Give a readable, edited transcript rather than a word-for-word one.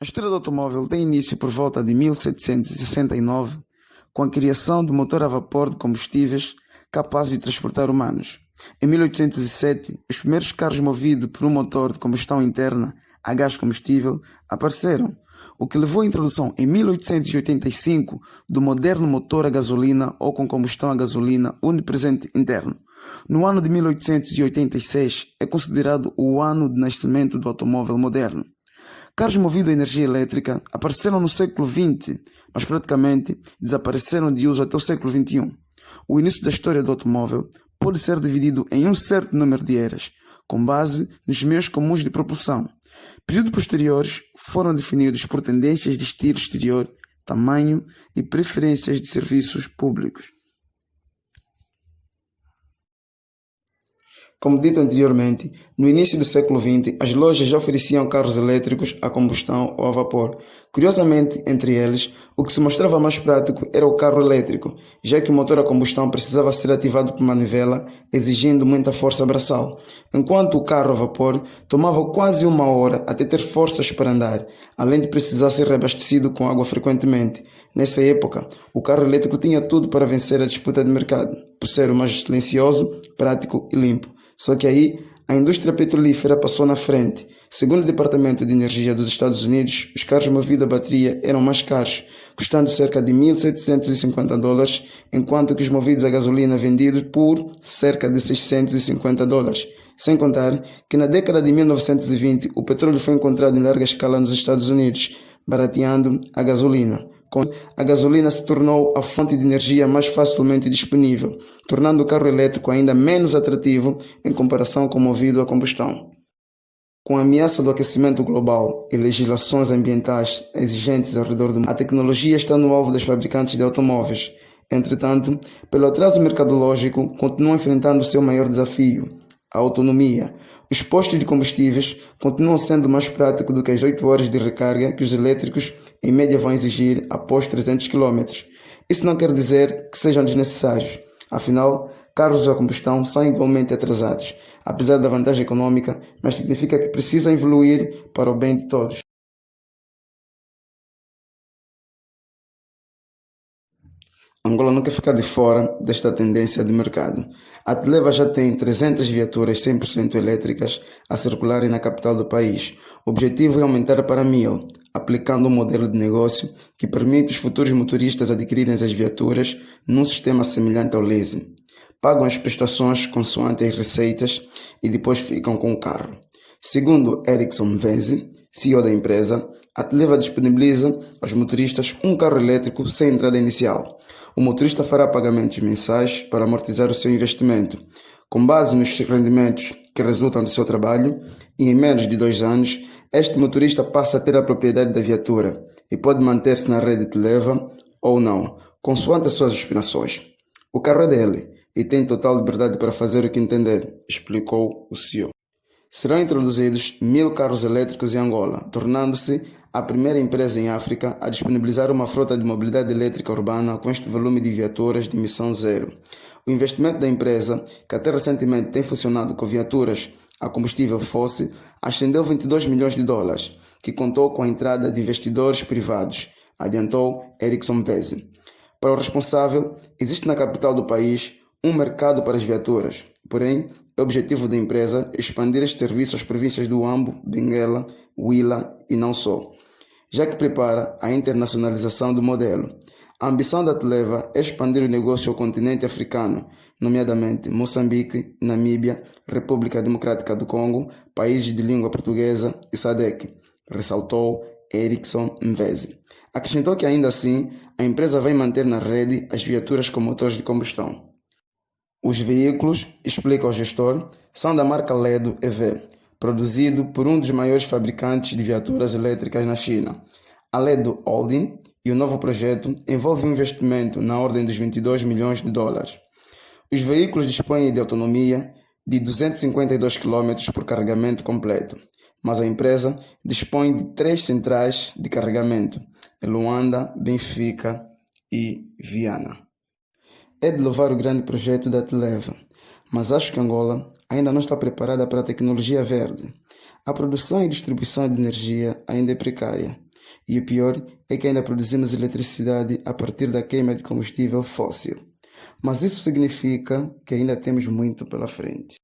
A história do automóvel tem início por volta de 1769, com a criação do motor a vapor de combustíveis capaz de transportar humanos. Em 1807, os primeiros carros movidos por um motor de combustão interna a gás combustível apareceram, o que levou à introdução em 1885 do moderno motor a gasolina ou com combustão a gasolina unipresente interno. No ano de 1886 é considerado o ano de nascimento do automóvel moderno. Carros movidos a energia elétrica apareceram no século XX, mas praticamente desapareceram de uso até o século XXI. O início da história do automóvel pode ser dividido em um certo número de eras, com base nos meios comuns de propulsão. Períodos posteriores foram definidos por tendências de estilo exterior, tamanho e preferências de serviços públicos. Como dito anteriormente, no início do século XX, as lojas já ofereciam carros elétricos a combustão ou a vapor. Curiosamente, entre eles, o que se mostrava mais prático era o carro elétrico, já que o motor a combustão precisava ser ativado por manivela, exigindo muita força braçal, enquanto o carro a vapor tomava quase uma hora até ter forças para andar, além de precisar ser reabastecido com água frequentemente. Nessa época, o carro elétrico tinha tudo para vencer a disputa de mercado, por ser o mais silencioso, prático e limpo. Só que aí, a indústria petrolífera passou na frente. Segundo o Departamento de Energia dos Estados Unidos, os carros movidos a bateria eram mais caros, custando cerca de $1.750, enquanto que os movidos a gasolina vendidos por cerca de $650. Sem contar que na década de 1920 o petróleo foi encontrado em larga escala nos Estados Unidos, barateando a gasolina. A gasolina se tornou a fonte de energia mais facilmente disponível, tornando o carro elétrico ainda menos atrativo em comparação com o movido a combustão. Com a ameaça do aquecimento global e legislações ambientais exigentes ao redor do mundo, a tecnologia está no alvo dos fabricantes de automóveis. Entretanto, pelo atraso mercadológico, continuam enfrentando o seu maior desafio, a autonomia. Os postos de combustíveis continuam sendo mais práticos do que as 8 horas de recarga que os elétricos em média vão exigir após 300 km. Isso não quer dizer que sejam desnecessários. Afinal, carros a combustão são igualmente atrasados, apesar da vantagem econômica, mas significa que precisam evoluir para o bem de todos. Angola não quer ficar de fora desta tendência de mercado. A Televa já tem 300 viaturas 100% elétricas a circularem na capital do país. O objetivo é aumentar para 1000, aplicando um modelo de negócio que permite os futuros motoristas adquirirem as viaturas num sistema semelhante ao leasing. Pagam as prestações consoante as receitas e depois ficam com o carro. Segundo Erickson Mvezi, CEO da empresa, a Televa disponibiliza aos motoristas um carro elétrico sem entrada inicial. O motorista fará pagamentos mensais para amortizar o seu investimento. Com base nos rendimentos que resultam do seu trabalho, e em menos de 2 anos, este motorista passa a ter a propriedade da viatura e pode manter-se na rede Televa ou não, consoante as suas aspirações. O carro é dele e tem total liberdade para fazer o que entender, explicou o CEO. Serão introduzidos 1000 carros elétricos em Angola, tornando-se a primeira empresa em África a disponibilizar uma frota de mobilidade elétrica urbana com este volume de viaturas de emissão zero. O investimento da empresa, que até recentemente tem funcionado com viaturas a combustível fóssil, ascendeu $22 milhões, que contou com a entrada de investidores privados, adiantou Erickson Mvezi. Para o responsável, existe na capital do país um mercado para as viaturas, porém, é objetivo da empresa expandir este serviço às províncias do Ambo, Benguela, Huila e não só, já que prepara a internacionalização do modelo. A ambição da Televa é expandir o negócio ao continente africano, nomeadamente Moçambique, Namíbia, República Democrática do Congo, países de língua portuguesa e SADC, ressaltou Erickson Mvezi. Acrescentou que ainda assim, a empresa vai manter na rede as viaturas com motores de combustão. Os veículos, explica o gestor, são da marca Ledo EV, produzido por um dos maiores fabricantes de viaturas elétricas na China, a Ledo Holding, e o novo projeto envolve um investimento na ordem dos $22 milhões. Os veículos dispõem de autonomia de 252 km por carregamento completo, mas a empresa dispõe de 3 centrais de carregamento, em Luanda, Benfica e Viana. É de louvar o grande projeto da Televa, mas acho que Angola ainda não está preparada para a tecnologia verde. A produção e distribuição de energia ainda é precária. E o pior é que ainda produzimos eletricidade a partir da queima de combustível fóssil. Mas isso significa que ainda temos muito pela frente.